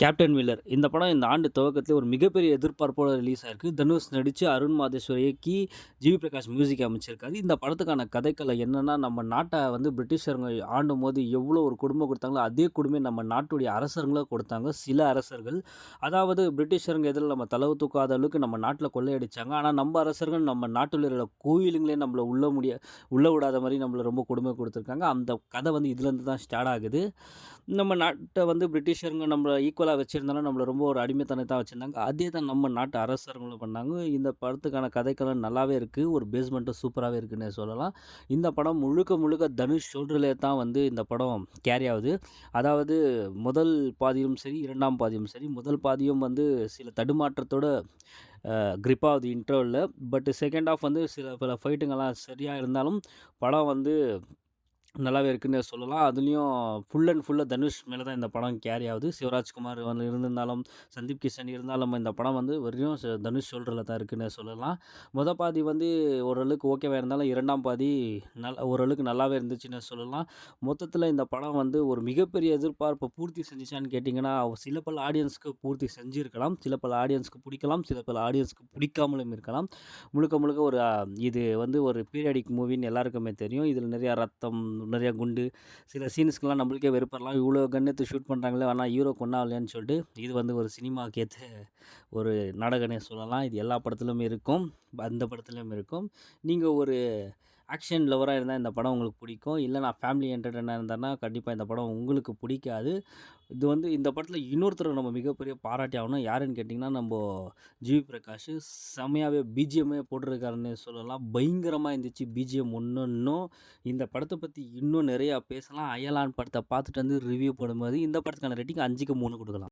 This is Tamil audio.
Captain Miller. இந்த படம் இந்த ஆண்டு துவக்கத்திலே ஒரு மிகப்பெரிய எதிர்பார்ப்போட ரிலீஸ் ஆயிருக்கு. தனுஷ் நடிச்சு, அருண் மாதேஸ்வரி இயக்கி, ஜிவி பிரகாஷ் மியூசிக் அமைச்சிருக்காரு. இந்த படத்துக்கான கதைக்களம் என்னன்னா, நம்ம நாட்ட வந்து பிரிட்டிஷர்ங்க ஆண்டும்போது எவ்வளோ ஒரு கொடுமை குடுத்தாங்களோ, அதே கொடுமைய நம்ம நாட்டுடைய அரசர்களும் கொடுத்தாங்க. சில அரசர்கள். அதாவது பிரிட்டிஷர்ங்க எதிர்ல நம்ம தளவு தூக்காத அளவுக்கு நம்ம நாட்ல கொள்ளையடிச்சாங்க. ஆனா, நம்ம அரசர்கள் நம்ம நாட்டில் இருக்கிற கோயிலுங்களே நம்மள உள்ள விடாத மாரி நம்மள ரொம்ப கொடுமை குடுத்துருக்காங்க. அந்த கதை வந்து இதுலேருந்து தான் ஸ்டார்ட் ஆகுது. நம்ம நாட்ட வந்து பிரிட்டிஷர்ங்க நம்மள ஈக்குவலா வச்சிருந்தாலும், நம்மள ரொம்ப ஒரு அடிமைத்தனத்தா வச்சிருந்தாங்க. அதே தான் நம்ம நாட்டு அரசர்களும் பண்ணாங்க. இந்த படத்துக்கான கதைக்களம் நல்லாவே இருக்கு. ஒரு பேஸ்மெண்ட்டும் சூப்பராவே இருக்குன்னே சொல்லலாம். இந்த படம் முழுக்க முழுக்க தனுஷ் ஷோல்டர்லே தான் வந்து இந்த படம் கேரி ஆவுது. அதாவது முதல் பாதியும் சரி, 2ஆம் பாதியும் சரி. முதல் பாதியும் வந்து சில தடுமாற்றத்தோட கிரிப் ஆகுது இன்டர்வல்ல. பட் செகண்ட் ஹாஃப் வந்து சில பல ஃபைட்டுங்கலாம் சரியா இருந்தாலும், படம் வந்து நல்லாவே இருக்குன்னே சொல்லலாம். அதுலயும் ஃபுல் அண்ட் ஃபுல்லா தனுஷ் மேல தான் இந்த படம் கேரி ஆவுது. சிவராஜ்குமார் வந்து இருந்திருந்தாலும், சந்தீப் கிஷன் இருந்தாலும் இந்த படம் வந்து வெறும் தனுஷ் ஷோல்டர்ல தான் இருக்குன்னே சொல்லலாம். பாதி வந்து ஓரளவுக்கு ஓகேவா இருந்தாலும், 2ஆம் பாதி ஓரளவுக்கு நல்லாவே இருந்துச்சுன்னே சொல்லலாம். மொத்தத்தில இந்த படம் வந்து ஒரு மிகப்பெரிய எதிர்பார்ப்ப பூர்த்தி செஞ்சுச்சான்னு கேட்டீங்கன்னா, சில பல ஆடியன்ஸ்க்கு பூர்த்தி செஞ்சிருக்கலாம். சில பல ஆடியன்ஸ்க்கு பிடிக்கலாம். சில பல ஆடியன்ஸ்க்கு பிடிக்காமலும் இருக்கலாம். முழுக்க முழுக்க ஒரு இது வந்து ஒரு பீரியாடிக் மூவின்னு எல்லாருக்குமே தெரியும். இதில நிறையா ரத்தம், நிறையா குண்டு, சில சீன்ஸ்க்குலாம் நம்மளுக்கே வெறுப்பரலாம். இவ்வளோ கன் எடுத்து ஷூட் பண்ணுறாங்களே, ஆனா ஹீரோ கொன்னாவலையான்னு சொல்லிட்டு, இது வந்து ஒரு சினிமாக்கு ஏத்த ஒரு நாடகன்னே சொல்லலாம். இது எல்லா படத்திலுமே இருக்கும். அந்த படத்திலும் இருக்கும். நீங்க ஒரு ஆக்ஷன் லவ்வரா இருந்தா இந்த படம் உங்களுக்கு பிடிக்கும். இல்ல நான் ஃபேமிலி என்டர்டெய்னரா இருந்தேன்னா, கண்டிப்பா இந்த படம் உங்களுக்கு பிடிக்காது. இது வந்து இந்த படத்தில இன்னொருத்தர நம்ம மிகப்பெரிய பாராட்டி ஆகணும். யாருன்னு கேட்டிங்கன்னா, ஜிவி பிரகாஷ் செம்மையாவே பிஜிஎம்மே போட்டிருக்காருன்னே சொல்லலாம். பயங்கரமா இருந்துச்சு பிஜிஎம் ஒன்னொன்னும். இந்த படத்த பத்தி இன்னும் நிறையா பேசலாம். அயலான் படத்த பார்த்துட்டு வந்து ரிவ்யூ போடும்போது, இந்த படத்துக்கான ரேட்டிங் 5க்கு 3 குடுக்கலாம்.